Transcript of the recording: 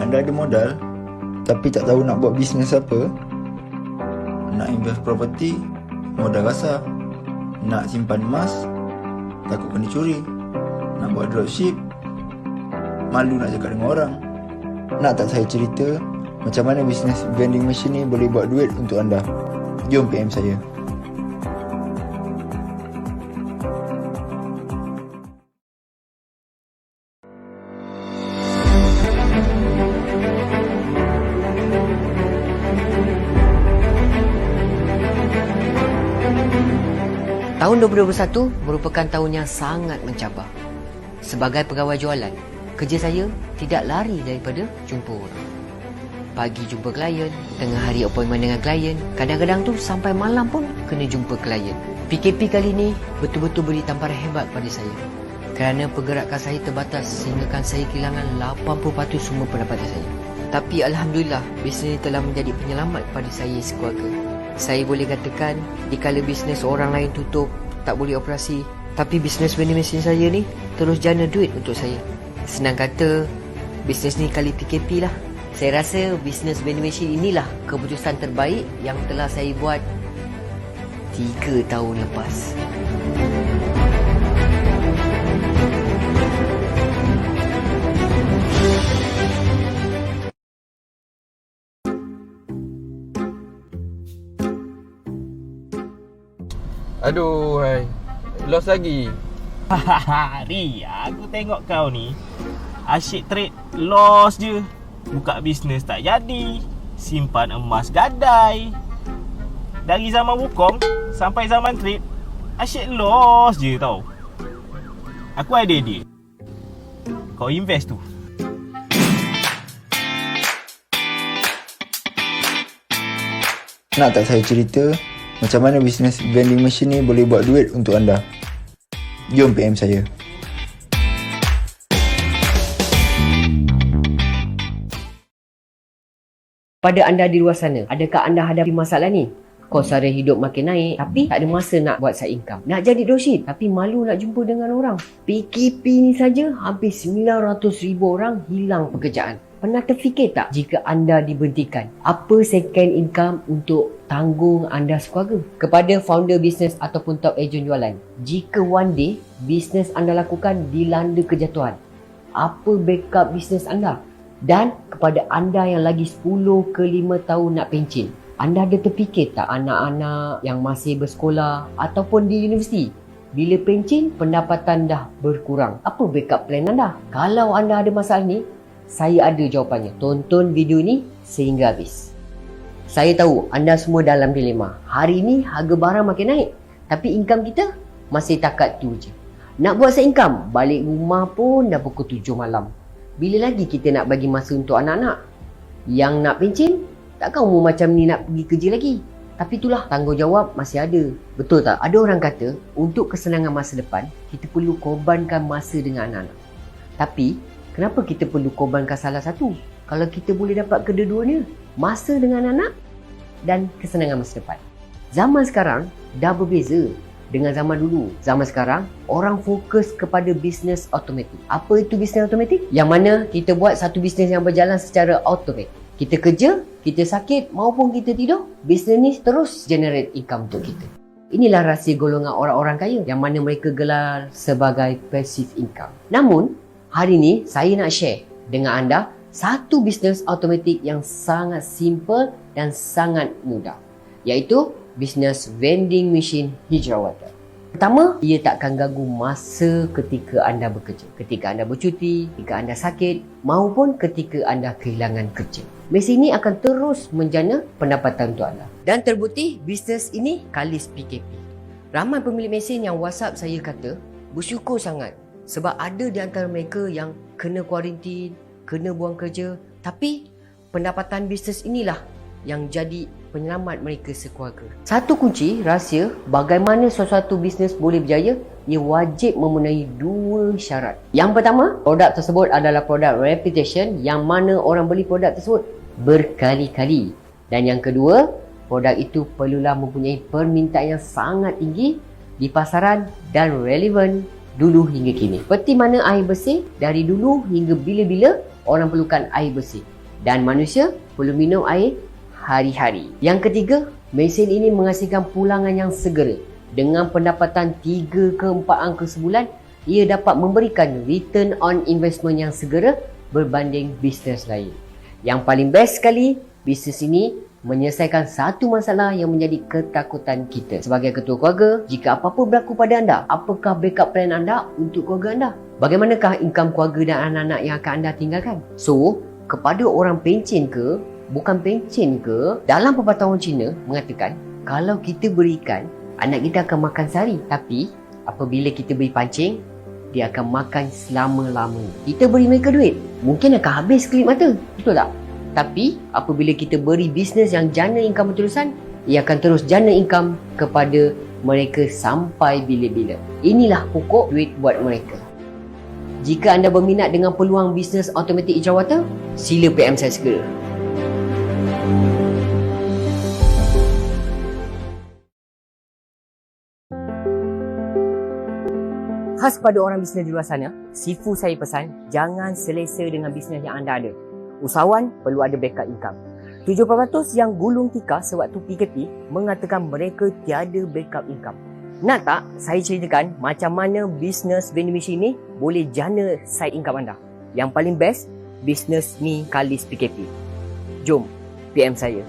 Anda ada modal tapi tak tahu nak buat bisnes apa? Nak invest property, modal kasar. Nak simpan emas, takut kena curi. Nak buat dropship, malu nak cakap dengan orang. Nak tak saya cerita macam mana bisnes vending machine ni boleh buat duit untuk anda? Jom PM saya. Tahun 2021 merupakan tahun yang sangat mencabar. Sebagai pegawai jualan, kerja saya tidak lari daripada jumpa orang. Pagi jumpa klien, tengah hari appointment dengan klien, kadang-kadang tu sampai malam pun kena jumpa klien. PKP kali ni betul-betul beri tamparan hebat pada saya. Kerana pergerakan saya terbatas sehinggakan saya kehilangan 80% semua pendapatan saya. Tapi Alhamdulillah, bisnes ini telah menjadi penyelamat pada saya sekeluarga. Saya boleh katakan, dikala bisnes orang lain tutup, tak boleh operasi, tapi bisnes vending machine saya ni terus jana duit untuk saya. Senang kata, bisnes ni kali PKP lah. Saya rasa bisnes vending machine inilah keputusan terbaik yang telah saya buat 3 tahun lepas. Aduh, hai. Loss lagi. Ri, aku tengok kau ni asyik trade loss je. Buka bisnes tak jadi, simpan emas gadai. Dari zaman Wukong sampai zaman trade, asyik loss je tau. Aku ada idea. Kau invest tu. Nak tak saya cerita macam mana bisnes vending machine ni boleh buat duit untuk anda? Jom PM saya. Pada anda di luar sana, adakah anda hadapi masalah ni? Kos sara hidup makin naik tapi tak ada masa nak buat side income. Nak jadi dropship tapi malu nak jumpa dengan orang. PKP ni saja hampir 900,000 orang hilang pekerjaan. Pernah terfikir tak jika anda dibentikan? Apa second income untuk tanggung anda sekeluarga? Kepada founder bisnes ataupun top agent jualan, jika one day bisnes anda lakukan dilanda kejatuhan, apa backup bisnes anda? Dan kepada anda yang lagi 10 ke 5 tahun nak pencen, anda ada terfikir tak anak-anak yang masih bersekolah ataupun di universiti? Bila pencen, pendapatan dah berkurang. Apa backup plan anda? Kalau anda ada masalah ni, saya ada jawapannya. Tonton video ni sehingga habis. Saya tahu anda semua dalam dilema. Hari ni harga barang makin naik, tapi income kita masih takat tu je. Nak buat side income, balik rumah pun dah pukul 7 malam. Bila lagi kita nak bagi masa untuk anak-anak? Yang nak pencen, takkan umur macam ni nak pergi kerja lagi. Tapi itulah, tanggungjawab masih ada. Betul tak? Ada orang kata, untuk kesenangan masa depan, kita perlu korbankan masa dengan anak-anak. Tapi, kenapa kita perlu korbankan salah satu? Kalau kita boleh dapat kedua-duanya, masa dengan anak dan kesenangan masa depan. Zaman sekarang dah berbeza dengan zaman dulu. Zaman sekarang, orang fokus kepada bisnes automatik. Apa itu bisnes automatik? Yang mana kita buat satu bisnes yang berjalan secara automatik. Kita kerja, kita sakit maupun kita tidur, bisnes ni terus generate income untuk kita. Inilah rahsia golongan orang-orang kaya yang mana mereka gelar sebagai passive income. Namun, hari ni saya nak share dengan anda satu bisnes automatik yang sangat simple dan sangat mudah, iaitu bisnes vending machine hijrah water. Pertama, ia takkan ganggu masa ketika anda bekerja, ketika anda bercuti, ketika anda sakit maupun ketika anda kehilangan kerja. Mesin ini akan terus menjana pendapatan untuk anda. Dan terbukti bisnes ini kalis PKP. Ramai pemilik mesin yang WhatsApp saya kata bersyukur sangat sebab ada di antara mereka yang kena kuarantin, kena buang kerja, tapi pendapatan bisnes inilah yang jadi penyelamat mereka sekeluarga. Satu kunci rahsia bagaimana sesuatu bisnes boleh berjaya, ia wajib memenuhi 2 syarat. Yang pertama, produk tersebut adalah produk reputation yang mana orang beli produk tersebut berkali-kali. Dan yang kedua, produk itu perlulah mempunyai permintaan yang sangat tinggi di pasaran dan relevan dulu hingga kini. Seperti mana air bersih, dari dulu hingga bila-bila orang perlukan air bersih. Dan manusia perlu minum air hari-hari. Yang ketiga, mesin ini menghasilkan pulangan yang segera. Dengan pendapatan 3 ke 4 angka sebulan, ia dapat memberikan return on investment yang segera berbanding bisnes lain. Yang paling best sekali, bisnes ini menyelesaikan satu masalah yang menjadi ketakutan kita. Sebagai ketua keluarga, jika apa-apa berlaku pada anda, apakah backup plan anda untuk keluarga anda? Bagaimanakah income keluarga dan anak-anak yang akan anda tinggalkan? So, kepada orang pencen ke, bukan pencen ke, dalam pepatah orang Cina mengatakan, kalau kita berikan, anak kita akan makan sehari. Tapi, apabila kita beri pancing, dia akan makan selama-lamanya. Kita beri mereka duit, mungkin akan habis kelip mata. Betul tak? Tapi, apabila kita beri bisnes yang jana income berterusan, ia akan terus jana income kepada mereka sampai bila-bila. Inilah pokok duit buat mereka. Jika anda berminat dengan peluang bisnes automatic hijrah sila PM saya segera. Khas pada orang bisnes di luar sana, Sifu saya pesan, jangan selesa dengan bisnes yang anda ada. Usahawan perlu ada backup income. 70% yang gulung tikar sewaktu PKP mengatakan mereka tiada backup income. Nak tak saya ceritakan macam mana bisnes vending machine ni boleh jana side income anda? Yang paling best, bisnes ni kalis PKP. Jom, PM saya.